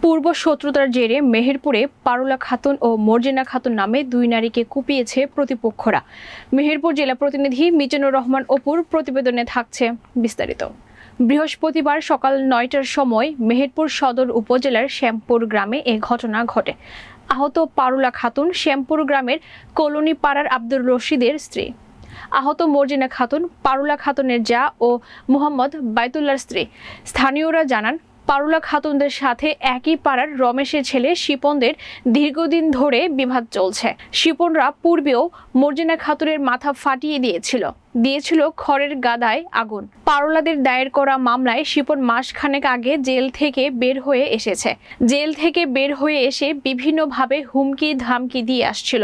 পূর্ব শত্রুতার জেরে মেহেরপুরে পারুলা খাতুন ও মর্জিনা খাতুন নামে দুই নারীকে কুপিয়েছে প্রতিপক্ষরা। মেহেরপুর জেলা প্রতিনিধি মিজানুর রহমান অপুর প্রতিবেদনে থাকছে বিস্তারিত। বৃহস্পতিবার সকাল ৯টার সময় মেহেরপুর সদর উপজেলার শ্যামপুর গ্রামে এ ঘটনা ঘটে। আহত পারুলা খাতুন শ্যামপুর গ্রামের কলোনি পাড়ার আব্দুর রশিদের স্ত্রী। আহত মর্জিনা খাতুন পারুলা খাতুনের জা ও মোহাম্মদ বাইতুল্লাহর স্ত্রী। স্থানীয়রা জানান, পারুলা খাতুনদের সাথে একই পাড়ার রমেশের ছেলে শিপনদের দীর্ঘদিন ধরে বিবাদ চলছে। শিপনরা পূর্বেও মর্জিনা খাতুনের মাথা ফাটিয়ে দিয়েছিল খড়ের গাদায় আগুন। পারুলাদের দায়ের করা মামলায় শিপন মাসখানেক আগে জেল থেকে বের হয়ে এসে বিভিন্নভাবে হুমকি ধামকি দিয়ে আসছিল।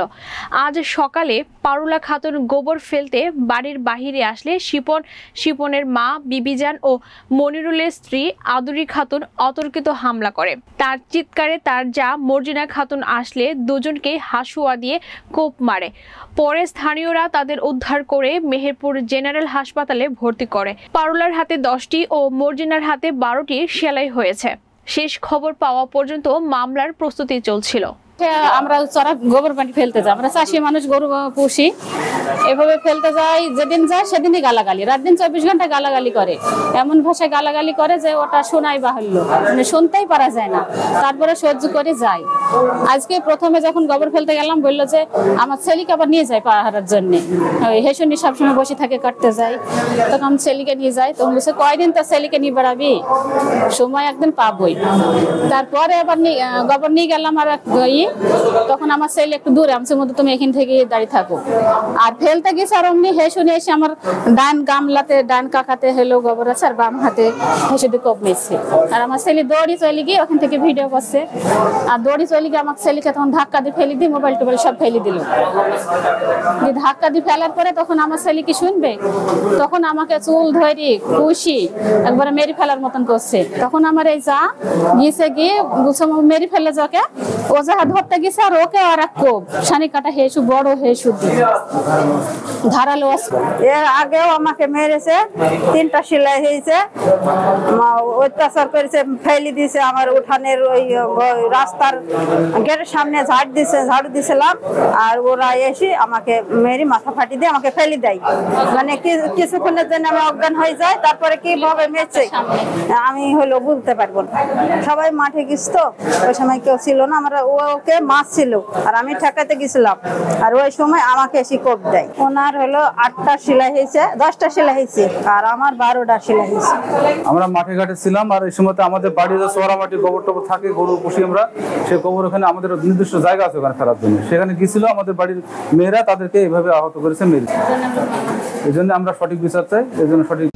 আজ সকালে পারুলা খাতুন গোবর ফেলতে বাড়ির বাহিরে আসলে শিপনের মা বিবিজান ও মনিরুলের স্ত্রী আদুরি খাতুন অতর্কিত হামলা করে। তার চিৎকারে তার যা মর্জিনা খাতুন আসলে দুজনকে হাসুয়া দিয়ে কোপ মারে। পরে স্থানীয়রা তাদের উদ্ধার করে মেহেরপুর জেনারেল হাসপাতালে ভর্তি করে। পারুলার হাতে 10টি ও মর্জিনার হাতে 12টি সেলাই হয়েছে। শেষ খবর পাওয়া পর্যন্ত মামলার প্রস্তুতি চলছিল। আমরা চড়া গোবর পানি ফেলতে যাই, আমরা চাষি মানুষ, গরু পুষি, এভাবে ফেলতে যাই। যেদিন যায় সেদিনই গালাগালি, রাত দিন 24 ঘন্টা গালাগালি করে, এমন ভাষায় গালাগালি করে যে ওটা শোনাই বাহুল্য, মানে শুনতেই পারা যায় না। তারপরে সহ্য করে যাই। আজকে প্রথমে যখন গোবর ফেলতে গেলাম বললো যে আমার ছেলেকে আবার নিয়ে যায় পাহাড়ের জন্য, হেসুনি সবসময় বসে থাকে, কাটতে যায়। তখন ছেলেকে নিয়ে যায়, তখন বলছে কয়দিন তার ছেলেকে নিয়ে বেড়াবি, সময় একদিন পাবই। তারপরে আবার গোবর নিয়ে গেলাম আর তখন আমার ছেলে একটু দূরে, আমি মধ্যে তুমি এখান থেকে দাঁড়িয়ে থাকো। আর ফেলতে গেছে আর অমনি হেসুনি এসে আমার ডান গামলাতে, ডান কাকাতে হলো গোবর আছে আর বাম হাতে হেসুদি কোপ মেরেছে। আর আমার ছেলে দৌড়ি চলে গিয়ে ওখান থেকে ভিডিও করছে, আর দৌড়ি চলে গিয়ে আমার ছেলেকে তখন ধাক্কা দিয়ে ফেলে দিই, মোবাইল টোবাইল সব ফেলে দিল। ধাক্কা দিয়ে ফেলার পরে তখন আমার ছেলে কি শুনবে, তখন আমাকে চুল ধরি খুশি একবারে মেরে ফেলার মতন করছে। তখন আমার এই যা গিয়েছে গিয়ে মেরে ফেলে যাকে ও যা ধরতে গেছে আর ওকে আর এক কোপ শানি কাটা হেসু, বড় হেসু ধারালো। এর আগেও আমাকে মেরেছে, 3টা সেলাই হয়েছে, অত্যাচার করেছে, ফেলে দিয়েছে আমার উঠানের ওই রাস্তার গেটের সামনে ঝাড়ু দিয়েছিলাম, আর ওরা এসে আমাকে মেরে মাথা ফাটি দিয়ে আমাকে ফেলে দেয়। মানে কিছুক্ষণের জন্য আমি অজ্ঞান হয়ে যায়, তারপরে কিভাবে মেরেছে আমি বুঝতে পারবো না। সবাই মাঠে গেছে তো, ওই সময় কেউ ছিল না, আমরা ওকে মাছ ছিল আর আমি ঠেকাতে গেছিলাম, আর ওই সময় আমাকে এসে কোপ দেয়। ওনার 8টা সেলাই হয়েছে, 10টা সেলাই হয়েছে, আর আমার 12টা সেলাই হয়েছে। আমরা মাঠে ঘাটে ছিলাম, আর এই সময় আমাদের বাড়িতে সোয়ারা মাটি গোবর টোবর থাকে, গরু পুষি আমরা, সেই গোবর ওখানে আমাদের নির্দিষ্ট জায়গা আছে ওখানে ফেলার জন্য, সেখানে গিয়েছিল আমাদের বাড়ির মেয়েরা, তাদেরকে এইভাবে আহত করেছে, মেরেছে। এই জন্য আমরা সঠিক বিচার চাই, এই জন্য সঠিক